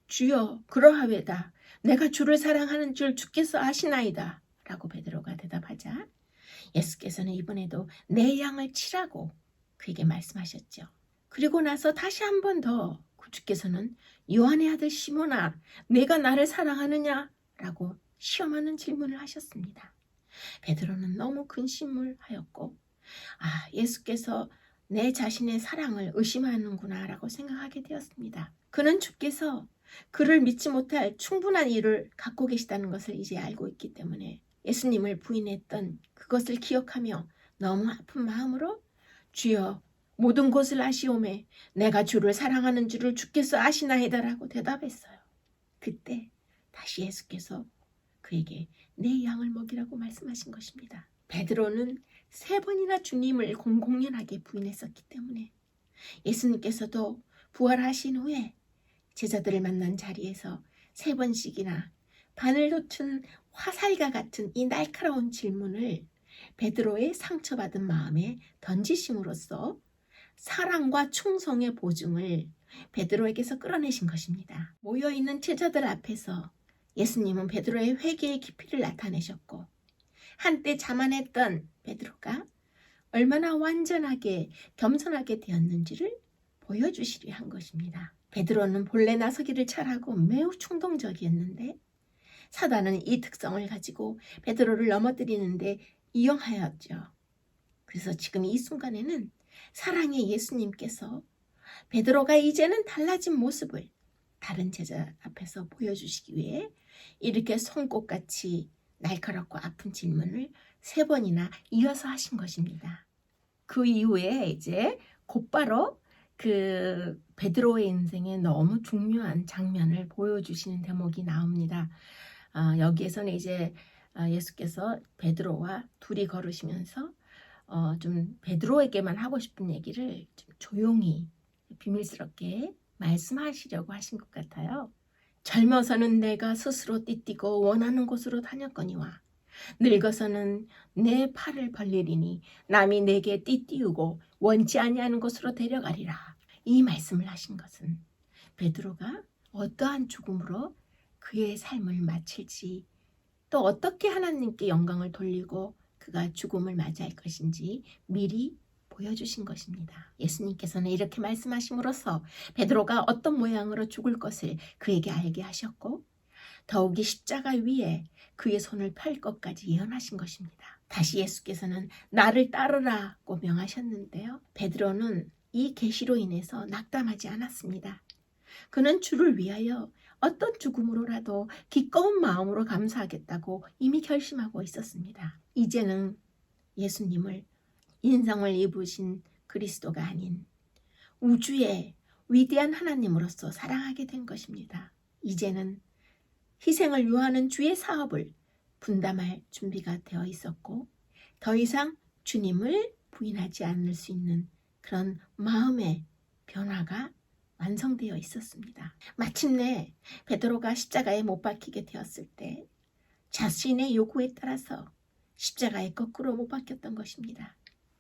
주여 그러하외다, 내가 주를 사랑하는 줄 주께서 아시나이다 라고 베드로가 대답하자 예수께서는 이번에도 내 양을 치라고 그에게 말씀하셨죠. 그리고 나서 다시 한 번 더 구주께서는 요한의 아들 시몬아, 내가 나를 사랑하느냐 라고 시험하는 질문을 하셨습니다. 베드로는 너무 근심을 하였고 예수께서 내 자신의 사랑을 의심하는구나 라고 생각하게 되었습니다. 그는 주께서 그를 믿지 못할 충분한 이유를 갖고 계시다는 것을 이제 알고 있기 때문에 예수님을 부인했던 그것을 기억하며 너무 아픈 마음으로 주여 모든 것을 아시오매 내가 주를 사랑하는 줄을 주께서 아시나이다라고 대답했어요. 그때 다시 예수께서 그에게 내 양을 먹이라고 말씀하신 것입니다. 베드로는 3번이나 주님을 공공연하게 부인했었기 때문에 예수님께서도 부활하신 후에 제자들을 만난 자리에서 3번씩이나 바늘 돋친 화살과 같은 이 날카로운 질문을 베드로의 상처받은 마음에 던지심으로써 사랑과 충성의 보증을 베드로에게서 끌어내신 것입니다. 모여있는 제자들 앞에서 예수님은 베드로의 회개의 깊이를 나타내셨고 한때 자만했던 베드로가 얼마나 완전하게 겸손하게 되었는지를 보여주시려 한 것입니다. 베드로는 본래 나서기를 잘하고 매우 충동적이었는데 사단은 이 특성을 가지고 베드로를 넘어뜨리는데 이용하였죠. 그래서 지금 이 순간에는 사랑의 예수님께서 베드로가 이제는 달라진 모습을 다른 제자 앞에서 보여주시기 위해 이렇게 송곳같이 날카롭고 아픈 질문을 3번이나 이어서 하신 것입니다. 그 이후에 이제 곧바로 그 베드로의 인생에 너무 중요한 장면을 보여주시는 대목이 나옵니다. 여기에서는 이제 예수께서 베드로와 둘이 걸으시면서 좀 베드로에게만 하고 싶은 얘기를 좀 조용히 비밀스럽게 말씀하시려고 하신 것 같아요. 젊어서는 내가 스스로 띠띠고 원하는 곳으로 다녔거니와 늙어서는 내 팔을 벌리리니 남이 내게 띠띠우고 원치 아니하는 곳으로 데려가리라. 이 말씀을 하신 것은 베드로가 어떠한 죽음으로 그의 삶을 마칠지 또 어떻게 하나님께 영광을 돌리고 그가 죽음을 맞이할 것인지 미리 보여주신 것입니다. 예수님께서는 이렇게 말씀하심으로써 베드로가 어떤 모양으로 죽을 것을 그에게 알게 하셨고 더욱이 십자가 위에 그의 손을 펼 것까지 예언하신 것입니다. 다시 예수께서는 나를 따르라고 명하셨는데요. 베드로는 이 계시로 인해서 낙담하지 않았습니다. 그는 주를 위하여 어떤 죽음으로라도 기꺼운 마음으로 감사하겠다고 이미 결심하고 있었습니다. 이제는 예수님을 인성을 입으신 그리스도가 아닌 우주의 위대한 하나님으로서 사랑하게 된 것입니다. 이제는 희생을 요하는 주의 사업을 분담할 준비가 되어 있었고 더 이상 주님을 부인하지 않을 수 있는 그런 마음의 변화가 완성되어 있었습니다. 마침내 베드로가 십자가에 못 박히게 되었을 때 자신의 요구에 따라서 십자가에 거꾸로 못 박혔던 것입니다.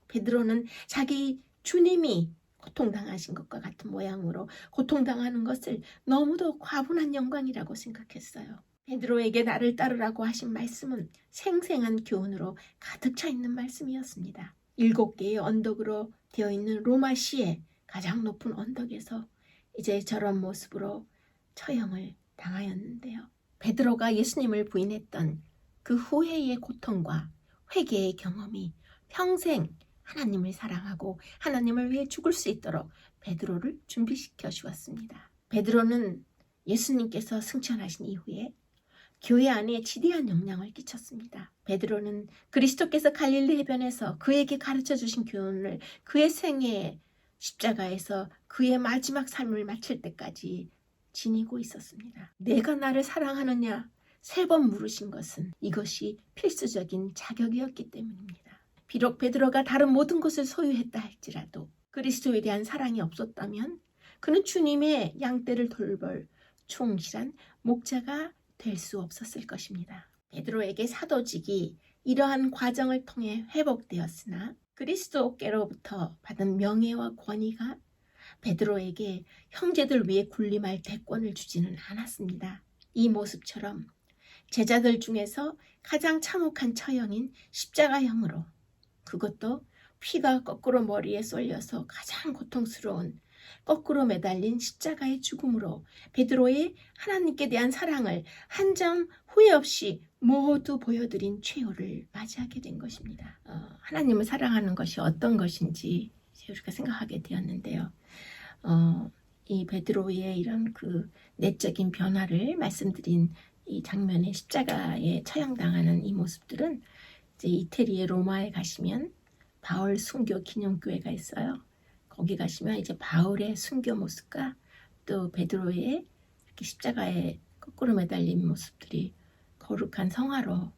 베드로는 자기 주님이 고통당하신 것과 같은 모양으로 고통당하는 것을 너무도 과분한 영광이라고 생각했어요. 베드로에게 나를 따르라고 하신 말씀은 생생한 교훈으로 가득 차 있는 말씀이었습니다. 7개의 언덕으로 되어 있는 로마시의 가장 높은 언덕에서 이제 저런 모습으로 처형을 당하였는데요. 베드로가 예수님을 부인했던 그 후회의 고통과 회개의 경험이 평생 하나님을 사랑하고 하나님을 위해 죽을 수 있도록 베드로를 준비시켜 주었습니다. 베드로는 예수님께서 승천하신 이후에 교회 안에 지대한 영향을 끼쳤습니다. 베드로는 그리스도께서 갈릴리 해변에서 그에게 가르쳐 주신 교훈을 그의 생애에 십자가에서 그의 마지막 삶을 마칠 때까지 지니고 있었습니다. 내가 나를 사랑하느냐 3번 물으신 것은 이것이 필수적인 자격이었기 때문입니다. 비록 베드로가 다른 모든 것을 소유했다 할지라도 그리스도에 대한 사랑이 없었다면 그는 주님의 양떼를 돌볼 충실한 목자가 될 수 없었을 것입니다. 베드로에게 사도직이 이러한 과정을 통해 회복되었으나 그리스도께로부터 받은 명예와 권위가 베드로에게 형제들 위에 군림할 대권을 주지는 않았습니다. 이 모습처럼 제자들 중에서 가장 참혹한 처형인 십자가형으로, 그것도 피가 거꾸로 머리에 쏠려서 가장 고통스러운 거꾸로 매달린 십자가의 죽음으로 베드로의 하나님께 대한 사랑을 한 점 후회 없이 모두 보여드린 최후를 맞이하게 된 것입니다. 하나님을 사랑하는 것이 어떤 것인지 우리가 생각하게 되었는데요. 이 베드로의 이런 그 내적인 변화를 말씀드린 이 장면의 십자가에 처형당하는 이 모습들은 이제 이태리의 로마에 가시면 바울 순교 기념교회가 있어요. 거기 가시면 이제 바울의 순교 모습과 또 베드로의 이렇게 십자가에 거꾸로 매달린 모습들이 거룩한 성화로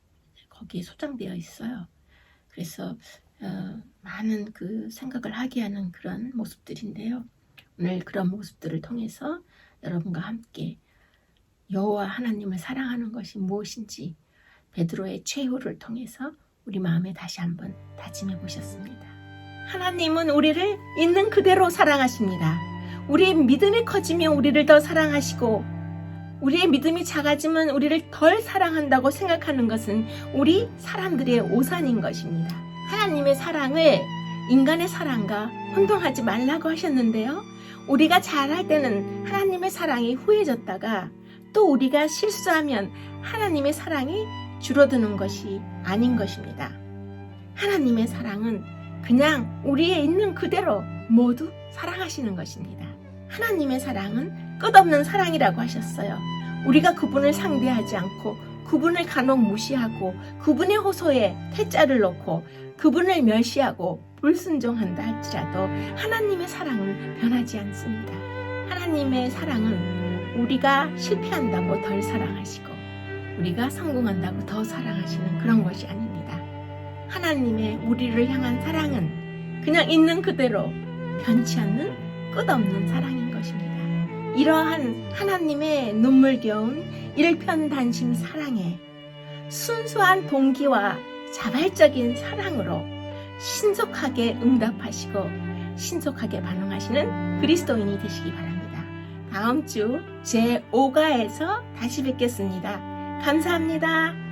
거기에 소장되어 있어요. 그래서 많은 그 생각을 하게 하는 그런 모습들인데요. 오늘 그런 모습들을 통해서 여러분과 함께 여호와 하나님을 사랑하는 것이 무엇인지 베드로의 최후를 통해서 우리 마음에 다시 한번 다짐해 보셨습니다. 하나님은 우리를 있는 그대로 사랑하십니다. 우리의 믿음이 커지면 우리를 더 사랑하시고 우리의 믿음이 작아지면 우리를 덜 사랑한다고 생각하는 것은 우리 사람들의 오산인 것입니다. 하나님의 사랑을 인간의 사랑과 혼동하지 말라고 하셨는데요. 우리가 잘할 때는 하나님의 사랑이 후해졌다가 또 우리가 실수하면 하나님의 사랑이 줄어드는 것이 아닌 것입니다. 하나님의 사랑은 그냥 우리의 있는 그대로 모두 사랑하시는 것입니다. 하나님의 사랑은 끝없는 사랑이라고 하셨어요. 우리가 그분을 상대하지 않고 그분을 간혹 무시하고 그분의 호소에 태자를 놓고 그분을 멸시하고 불순종한다 할지라도 하나님의 사랑은 변하지 않습니다. 하나님의 사랑은 우리가 실패한다고 덜 사랑하시고 우리가 성공한다고 더 사랑하시는 그런 것이 아닙니다. 하나님의 우리를 향한 사랑은 그냥 있는 그대로 변치 않는 끝없는 사랑인 것입니다. 이러한 하나님의 눈물겨운 일편단심 사랑에 순수한 동기와 자발적인 사랑으로 신속하게 응답하시고 신속하게 반응하시는 그리스도인이 되시기 바랍니다. 다음 주 제5가에서 다시 뵙겠습니다. 감사합니다.